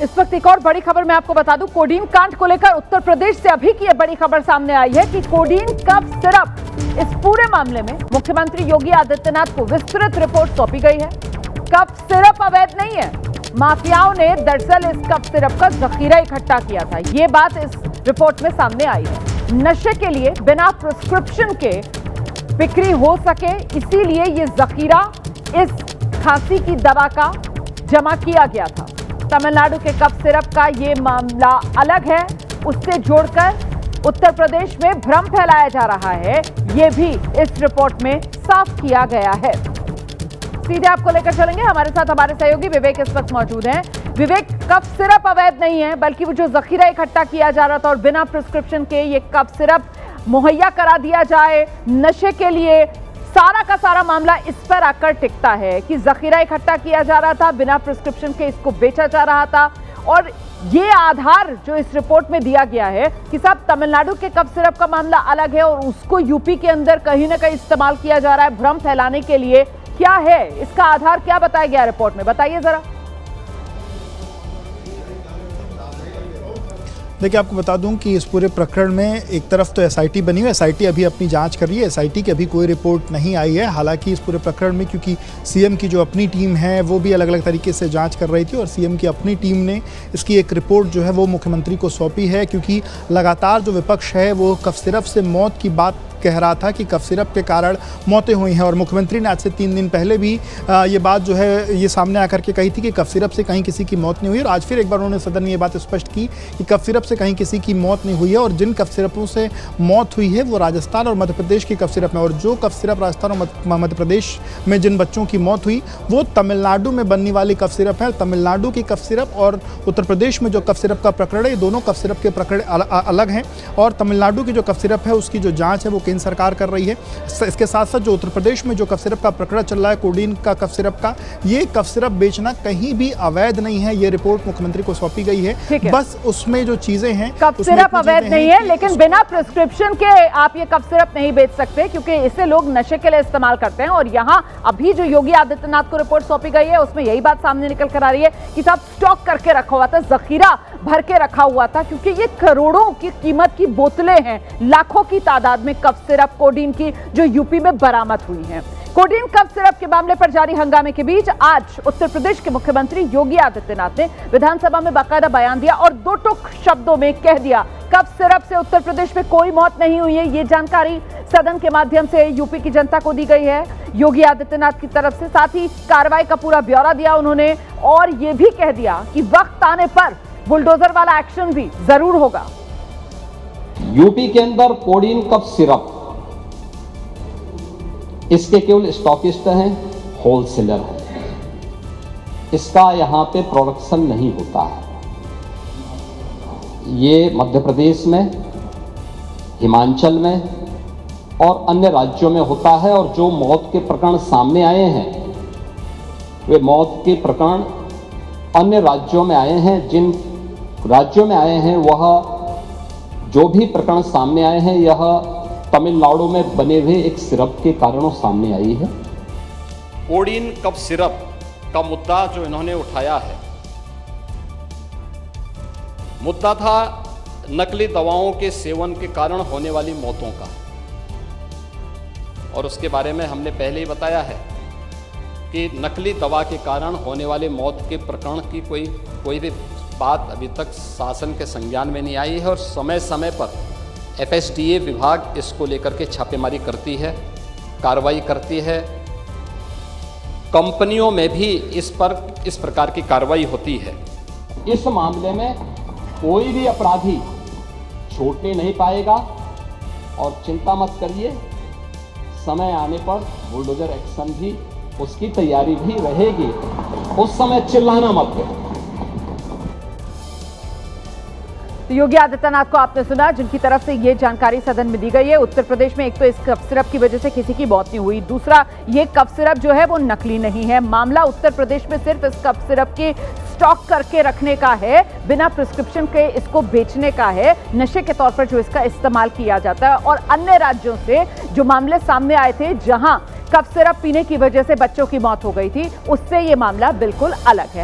इस वक्त एक और बड़ी खबर मैं आपको बता दूं, कोडीन कांड को लेकर उत्तर प्रदेश से अभी की यह बड़ी खबर सामने आई है कि कोडीन कफ सिरप इस पूरे मामले में मुख्यमंत्री योगी आदित्यनाथ को विस्तृत रिपोर्ट सौंपी गई है। कफ सिरप अवैध नहीं है, माफियाओं ने दरअसल इस कफ सिरप का जखीरा इकट्ठा किया था। ये बात इस रिपोर्ट में सामने आई है। नशे के लिए बिना प्रिस्क्रिप्शन के बिक्री हो सके, इसीलिए ये जखीरा इस खांसी की दवा का जमा किया गया था। तमिलनाडु के कफ सिरप का ये मामला अलग है, उससे जोड़कर उत्तर प्रदेश में भ्रम फैलाया जा रहा है, ये भी इस रिपोर्ट में साफ किया गया है। सीधे आपको लेकर चलेंगे, हमारे साथ हमारे सहयोगी विवेक इस वक्त मौजूद हैं। विवेक, कफ सिरप अवैध नहीं है, बल्कि वो जो जखीरा इकट्ठा किया जा रहा था और बिना प्रिस्क्रिप्शन के ये कफ सिरप मुहैया करा दिया जाए नशे के लिए, सारा का सारा मामला इस पर आकर टिकता है कि जखीरा इकट्ठा किया जा रहा था, बिना प्रिस्क्रिप्शन के इसको बेचा जा रहा था। और ये आधार जो इस रिपोर्ट में दिया गया है कि साहब तमिलनाडु के कफ सिरप का मामला अलग है और उसको यूपी के अंदर कहीं ना कहीं इस्तेमाल किया जा रहा है भ्रम फैलाने के लिए, क्या है इसका आधार, क्या बताया गया रिपोर्ट में, बताइए जरा। देखिए, आपको बता दूं कि इस पूरे प्रकरण में एक तरफ तो एसआईटी बनी हुई है, एसआईटी अभी अपनी जांच कर रही है। एसआईटी की अभी कोई रिपोर्ट नहीं आई है। हालांकि इस पूरे प्रकरण में क्योंकि सीएम की जो अपनी टीम है वो भी अलग अलग तरीके से जांच कर रही थी और सीएम की अपनी टीम ने इसकी एक रिपोर्ट जो है वो मुख्यमंत्री को सौंपी है, क्योंकि लगातार जो विपक्ष है वो कफ सिरप से मौत की बात कह रहा था कि कफ सिरप के कारण मौतें हुई हैं। और मुख्यमंत्री ने आज से 3 दिन पहले भी ये बात जो है ये सामने आकर के कही थी कि कफ सिरप से कहीं किसी की मौत नहीं हुई। और आज फिर एक बार उन्होंने सदन में ये बात स्पष्ट की कि कफ सिरप से कहीं किसी की मौत नहीं हुई है और जिन कफ सिरपों से मौत हुई है वो राजस्थान और मध्य प्रदेश की कफ सिरप में, और जो कफ सिरप राजस्थान और मध्य प्रदेश में जिन बच्चों की मौत हुई वो तमिलनाडु में बनने वाली कफ सिरप है। तमिलनाडु की कफ सिरप और उत्तर प्रदेश में जो कफ सिरप का प्रकरण है, ये दोनों कफ सिरप के प्रकरण अलग हैं। और तमिलनाडु की जो कफ सिरप है उसकी जो जाँच है वो केंद्र सरकार कर रही है। इसके साथ साथ जो उत्तर प्रदेश में जो कफ सिरप का प्रकरण चल रहा है, कोडीन का कफ सिरप का, ये कफ सिरप बेचना कहीं भी अवैध नहीं है। ये रिपोर्ट मुख्यमंत्री को सौंपी गई है। बस उसमें जो चीजें हैं, कफ सिरप अवैध नहीं है, लेकिन बिना प्रिस्क्रिप्शन के आप ये कफ सिरप नहीं बेच सकते, क्योंकि इसे लोग नशे के लिए इस्तेमाल करते हैं। और यहाँ अभी जो योगी आदित्यनाथ को रिपोर्ट सौंपी गई है उसमें यही बात सामने निकल कर आ रही है कि साहब स्टॉक करके रखा हुआ था, जखीरा भर के रखा हुआ था, क्योंकि ये करोड़ों की कीमत की बोतलें हैं, लाखों की तादाद में कफ सिरप कोडीन की जो यूपी में बरामद हुई हैं। कोडीन कफ सिरप के मामले पर जारी हंगामे के बीच आज उत्तर प्रदेश के मुख्यमंत्री योगी आदित्यनाथ ने विधानसभा में बाकायदा बयान दिया और दो टूक शब्दों में कह दिया कफ सिरप से उत्तर प्रदेश में कोई मौत नहीं हुई है। ये जानकारी सदन के माध्यम से यूपी की जनता को दी गई है योगी आदित्यनाथ की तरफ से। साथ ही कार्रवाई का पूरा ब्यौरा दिया उन्होंने और ये भी कह दिया कि वक्त आने पर बुलडोजर वाला एक्शन भी जरूर होगा। यूपी के अंदर कोडीन कफ सिरप इसके केवल स्टॉकिस्ट हैं, होलसेलर हैं, इसका यहां पे प्रोडक्शन नहीं होता है। ये मध्य प्रदेश में, हिमाचल में और अन्य राज्यों में होता है। और जो मौत के प्रकरण सामने आए हैं वे मौत के प्रकरण अन्य राज्यों में आए हैं। जिन राज्यों में आए हैं वह जो भी प्रकरण सामने आए हैं यह तमिलनाडु में बने हुए एक सिरप के कारणों सामने आई है। कोडीन कफ सिरप का मुद्दा जो इन्होंने उठाया है, मुद्दा था नकली दवाओं के सेवन के कारण होने वाली मौतों का। और उसके बारे में हमने पहले ही बताया है कि नकली दवा के कारण होने वाले मौत के प्रकरण की कोई भी बात अभी तक शासन के संज्ञान में नहीं आई है। और समय समय पर एफएसडीए विभाग इसको लेकर के छापेमारी करती है, कार्रवाई करती है। कंपनियों में भी इस प्रकार की कार्रवाई होती है। इस मामले में कोई भी अपराधी छूटने नहीं पाएगा और चिंता मत करिए, समय आने पर बुलडोजर एक्शन भी, उसकी तैयारी भी रहेगी। उस समय चिल्लाना मत करो। तो योगी आदित्यनाथ को आपने सुना, जिनकी तरफ से ये जानकारी सदन में दी गई है। उत्तर प्रदेश में एक तो इस कफ सिरप की वजह से किसी की मौत नहीं हुई, दूसरा ये कफ सिरप जो है वो नकली नहीं है। मामला उत्तर प्रदेश में सिर्फ इस कफ सिरप के स्टॉक करके रखने का है, बिना प्रिस्क्रिप्शन के इसको बेचने का है, नशे के तौर पर जो इसका इस्तेमाल किया जाता है। और अन्य राज्यों से जो मामले सामने आए थे जहां कफ सिरप पीने की वजह से बच्चों की मौत हो गई थी, उससे ये मामला बिल्कुल अलग है।